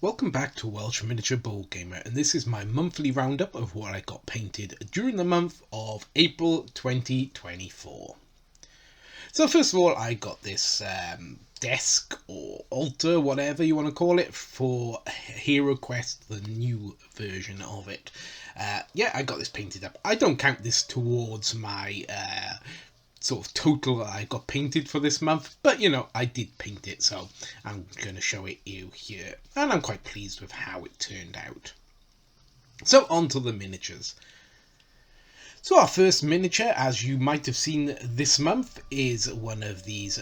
Welcome back to Welsh Miniature Board Gamer, and this is my monthly roundup of what I got painted during the month of April 2024. So first of all, I got this desk or altar, whatever you want to call it, for Hero Quest, the new version of it. I got this painted up. I don't count this towards my sort of total I got painted for this month, but I did paint it, so I'm going to show it you here, and I'm quite pleased with how it turned out. So on to the miniatures. So our first miniature, as you might have seen this month, is one of these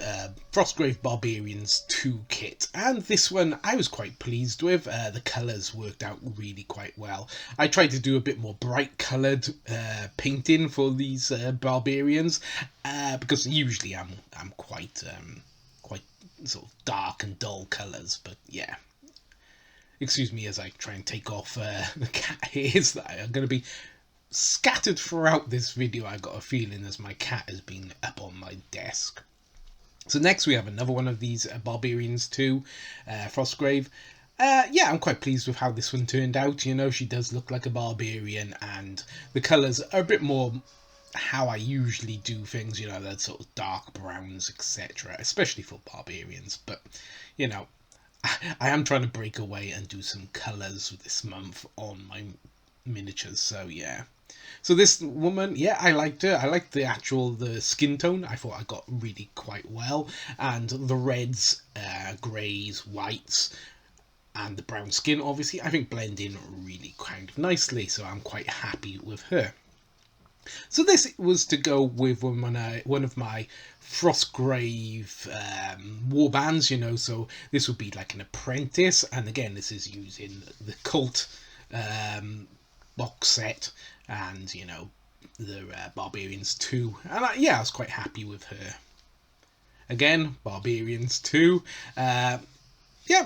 Frostgrave Barbarians 2 kit, and this one I was quite pleased with. The colours worked out really quite well. I tried to do a bit more bright coloured painting for these barbarians, because usually I'm quite sort of dark and dull colours, but yeah. Excuse me as I try and take off the cat hairs that are going to be scattered throughout this video. I got a feeling as my cat has been up on my desk. So next we have another one of these Barbarians 2 Frostgrave. I'm quite pleased with how this one turned out. She does look like a barbarian, and the colours are a bit more how I usually do things, that sort of dark browns, etc., especially for barbarians. But I am trying to break away and do some colours this month on my miniatures, so yeah. So this woman, I liked her. I liked the skin tone. I thought I got really quite well, and the reds, greys, whites, and the brown skin, obviously, I think blend in really kind of nicely, so I'm quite happy with her. So this was to go with one of my Frostgrave warbands, so this would be like an apprentice, and again this is using the cult box set, and the Barbarians 2, and I was quite happy with her. Again, Barbarians 2, I'm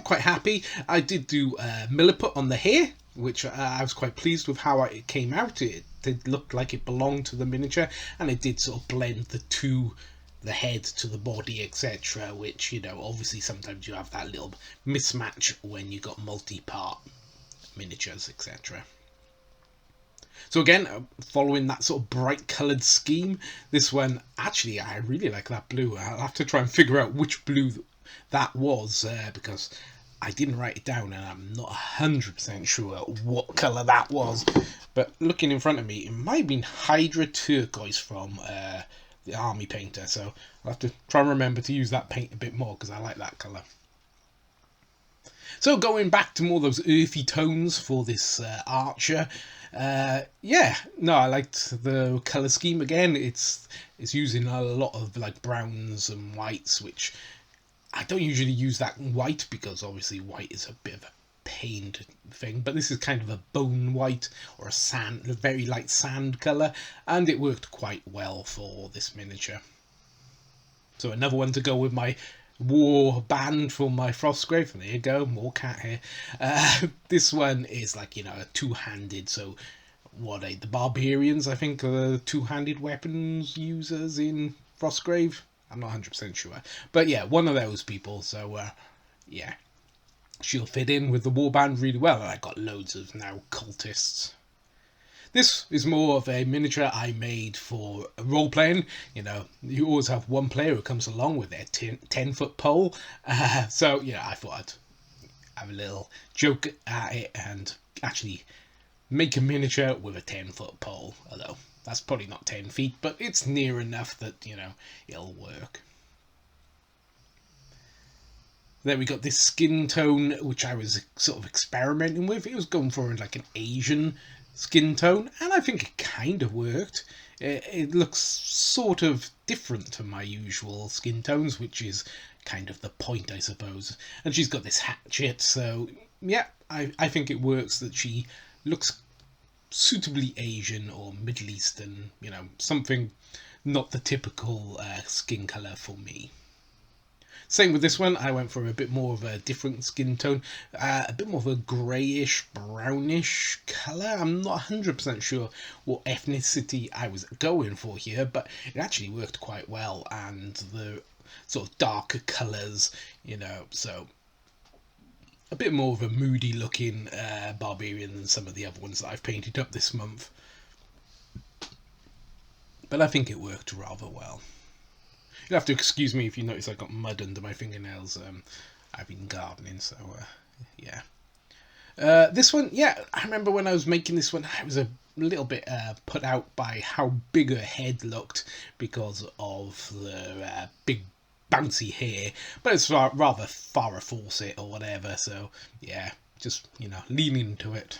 quite happy. I did do milliput on the hair, which I was quite pleased with how it came out. It did look like it belonged to the miniature, and it did sort of blend the head to the body, etc., which obviously sometimes you have that little mismatch when you got multi-part miniatures, etc. So again, following that sort of bright coloured scheme, this one, actually, I really like that blue. I'll have to try and figure out which blue that was, because I didn't write it down, and I'm not 100% sure what colour that was. But looking in front of me, it might have been Hydra Turquoise from the Army Painter, so I'll have to try and remember to use that paint a bit more, because I like that colour. So going back to more of those earthy tones for this archer, I liked the colour scheme. Again, it's using a lot of like browns and whites, which I don't usually use that white, because obviously white is a bit of a pained thing, but this is kind of a bone white, or a very light sand colour, and it worked quite well for this miniature. So another one to go with my war band for my Frostgrave, and there you go, more cat hair. This one is like, a two-handed, so the Barbarians, I think, are the two-handed weapons users in Frostgrave. I'm not 100% sure, but yeah, one of those people, so she'll fit in with the warband really well, and I got loads of now cultists. This is more of a miniature I made for role-playing. You always have one player who comes along with their 10-foot pole. I thought I'd have a little joke at it and actually make a miniature with a 10-foot pole. Although, that's probably not 10 feet, but it's near enough that, it'll work. Then we got this skin tone, which I was sort of experimenting with. It was going for like an Asian skin tone, and I think it kind of worked. It looks sort of different to my usual skin tones, which is kind of the point, I suppose. And she's got this hatchet, so yeah, I think it works that she looks suitably Asian or Middle Eastern, something not the typical skin colour for me. Same with this one, I went for a bit more of a different skin tone, a bit more of a greyish, brownish colour. I'm not 100% sure what ethnicity I was going for here, but it actually worked quite well, and the sort of darker colours, so a bit more of a moody looking barbarian than some of the other ones that I've painted up this month. But I think it worked rather well. You'll have to excuse me if you notice I got mud under my fingernails. I've been gardening, so yeah. This one, yeah, I remember when I was making this one, I was a little bit put out by how big her head looked because of the big bouncy hair, but it's rather Farrah Fawcett or whatever, so yeah, just, you know, leaning into it.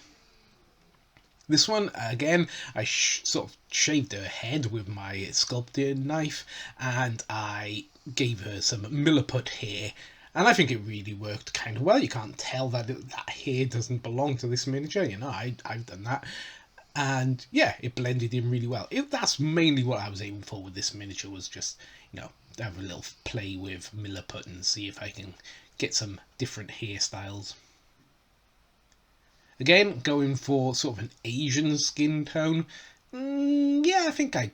This one, again, I sort of shaved her head with my sculpting knife, and I gave her some milliput hair, and I think it really worked kind of well. You can't tell that that hair doesn't belong to this miniature, you know, I've done that. And yeah, it blended in really well. That's mainly what I was aiming for with this miniature, was just, you know, have a little play with milliput and see if I can get some different hairstyles. Again, going for sort of an Asian skin tone. Yeah, I think I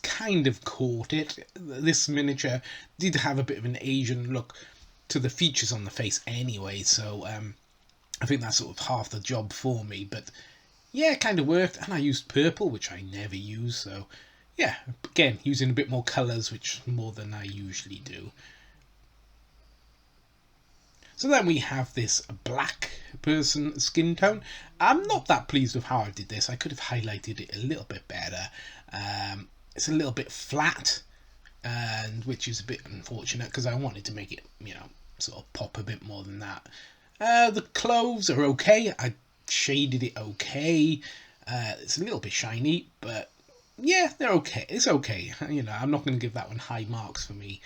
kind of caught it. This miniature did have a bit of an Asian look to the features on the face anyway, so I think that's sort of half the job for me. But yeah, it kind of worked, and I used purple, which I never use, so yeah, again, using a bit more colours, which more than I usually do. So then we have this black person skin tone. I'm not that pleased with how I did this. I could have highlighted it a little bit better. It's a little bit flat, and which is a bit unfortunate because I wanted to make it, you know, sort of pop a bit more than that. The clothes are okay. I shaded it okay. It's a little bit shiny, but yeah, they're okay. It's okay. You know, I'm not going to give that one high marks for me,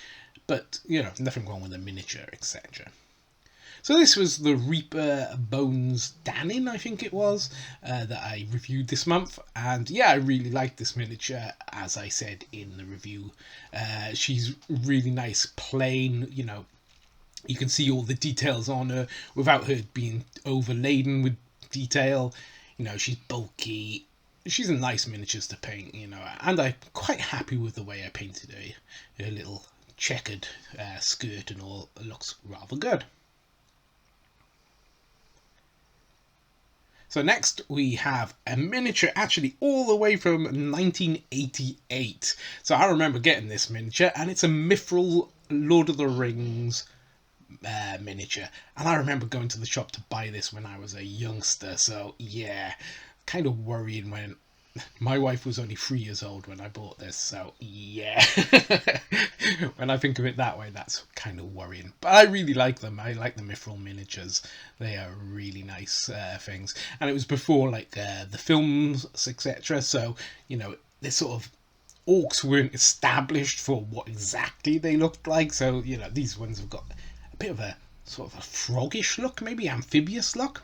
but you know, nothing wrong with the miniature, etc. So this was the Reaper Bones Danin, I think it was, that I reviewed this month. And yeah, I really liked this miniature, as I said in the review. She's really nice, plain, you know, you can see all the details on her without her being overladen with detail. You know, she's bulky. She's a nice miniatures to paint, you know, and I'm quite happy with the way I painted her. Her little checkered skirt and all. It looks rather good. So next we have a miniature actually all the way from 1988. So I remember getting this miniature, and it's a Mithril Lord of the Rings miniature. And I remember going to the shop to buy this when I was a youngster. So yeah, kind of worrying when my wife was only 3 years old when I bought this, so yeah. When I think of it that way, that's kind of worrying. But I really like them. I like the Mithril miniatures. They are really nice things. And it was before like the films, etc. So, you know, they're sort of orcs weren't established for what exactly they looked like. So, you know, these ones have got a bit of a sort of a froggish look, maybe amphibious look.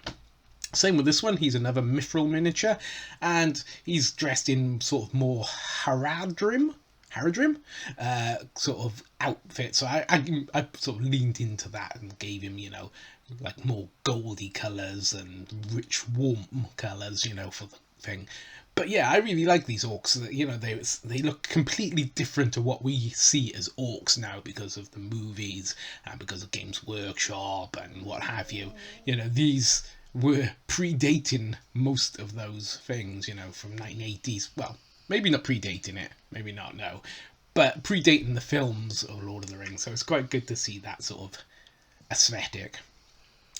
Same with this one, he's another Mithril miniature, and he's dressed in sort of more Haradrim sort of outfit. So I sort of leaned into that and gave him, you know, like more goldy colours and rich, warm colours, you know, for the thing. But yeah, I really like these orcs. You know, they look completely different to what we see as orcs now because of the movies and because of Games Workshop and what have you. You know, these were predating most of those things, you know, from 1980s. Well, maybe not predating it, maybe not, no, but predating the films of Lord of the Rings. So it's quite good to see that sort of aesthetic.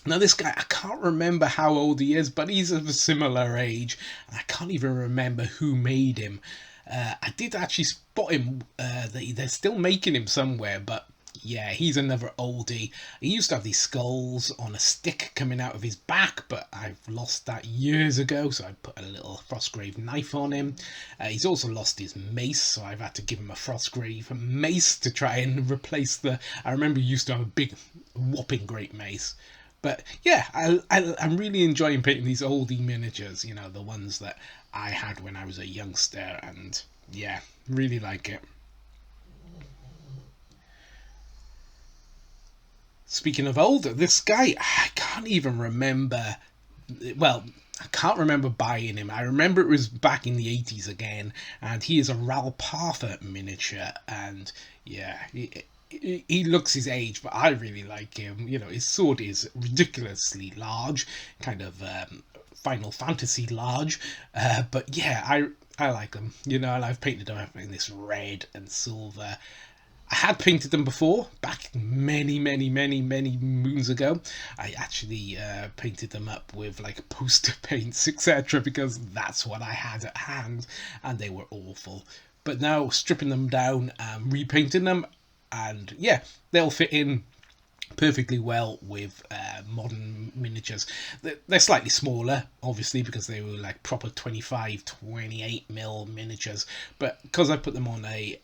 Now this guy, I can't remember how old he is, but he's of a similar age, and I can't even remember who made him. I did actually spot him, they're still making him somewhere, but yeah, he's another oldie. He used to have these skulls on a stick coming out of his back, but I've lost that years ago, so I put a little Frostgrave knife on him. He's also lost his mace, so I've had to give him a Frostgrave mace to try and replace the... I remember he used to have a big, whopping great mace. But yeah, I'm really enjoying painting these oldie miniatures, you know, the ones that I had when I was a youngster, and yeah, really like it. Speaking of old, this guy, I can't even remember, well, I can't remember buying him. I remember it was back in the 80s again, and he is a Ral Partha miniature, and yeah, he looks his age, but I really like him. You know, his sword is ridiculously large, kind of Final Fantasy large. But yeah, I like them. You know, and I've painted them up in this red and silver. I had painted them before, back many moons ago. I actually painted them up with like poster paints, etc., because that's what I had at hand, and they were awful. But now stripping them down and repainting them, and yeah, they'll fit in perfectly well with modern miniatures. They're slightly smaller, obviously, because they were like proper 25, 28 mil miniatures, but because I put them on a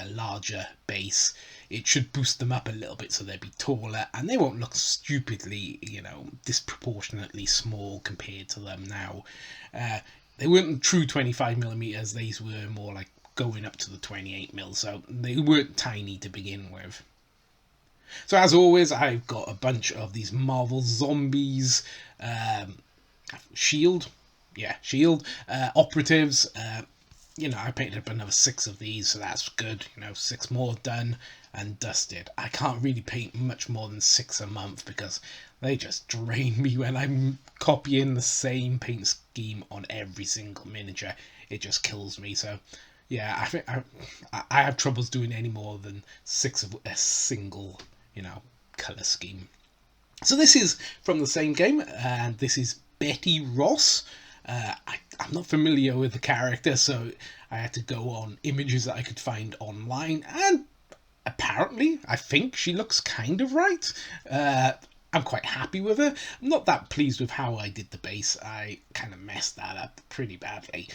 larger base, it should boost them up a little bit so they'll be taller and they won't look stupidly, you know, disproportionately small compared to them now. They weren't true 25 millimeters, these were more like going up to the 28 mil, so they weren't tiny to begin with. So as always, I've got a bunch of these Marvel Zombies, Shield, operatives. You know, I painted up another 6 of these, so that's good. You know, 6 more done and dusted. I can't really paint much more than 6 a month because they just drain me when I'm copying the same paint scheme on every single miniature. It just kills me. So yeah, I think I have troubles doing any more than 6 of a single, you know, colour scheme. So this is from the same game, and this is Betty Ross. I'm not familiar with the character, so I had to go on images that I could find online, and apparently, I think she looks kind of right. I'm quite happy with her. I'm not that pleased with how I did the base. I kind of messed that up pretty badly.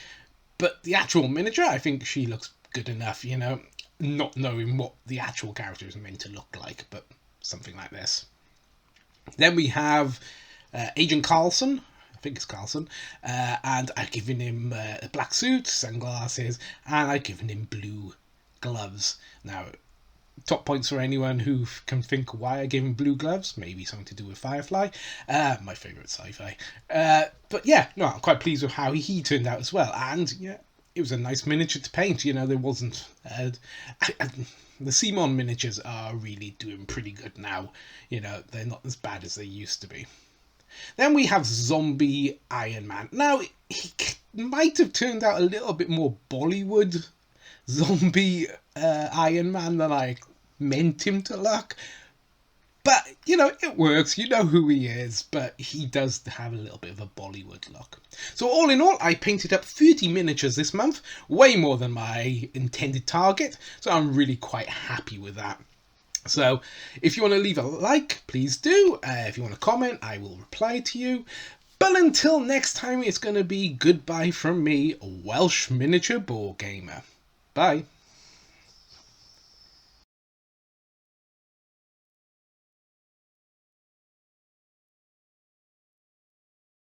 But the actual miniature, I think she looks good enough, you know, not knowing what the actual character is meant to look like, but something like this. Then we have Agent Carlson. I think it's Carlson. And I've given him a black suit, sunglasses, and I've given him blue gloves. Now, top points for anyone who can think why I gave him blue gloves. Maybe something to do with Firefly. My favourite sci-fi. But yeah, no, I'm quite pleased with how he turned out as well. And yeah, it was a nice miniature to paint. You know, there wasn't... the CMON miniatures are really doing pretty good now. You know, they're not as bad as they used to be. Then we have Zombie Iron Man. Now, he might have turned out a little bit more Bollywood zombie Iron Man than I meant him to look. But, you know, it works. You know who he is, but he does have a little bit of a Bollywood look. So all in all, I painted up 30 miniatures this month, way more than my intended target, so I'm really quite happy with that. So if you want to leave a like, please do. If you want to comment, I will reply to you. But until next time, it's going to be goodbye from me, Welsh Miniature Board Gamer. Bye.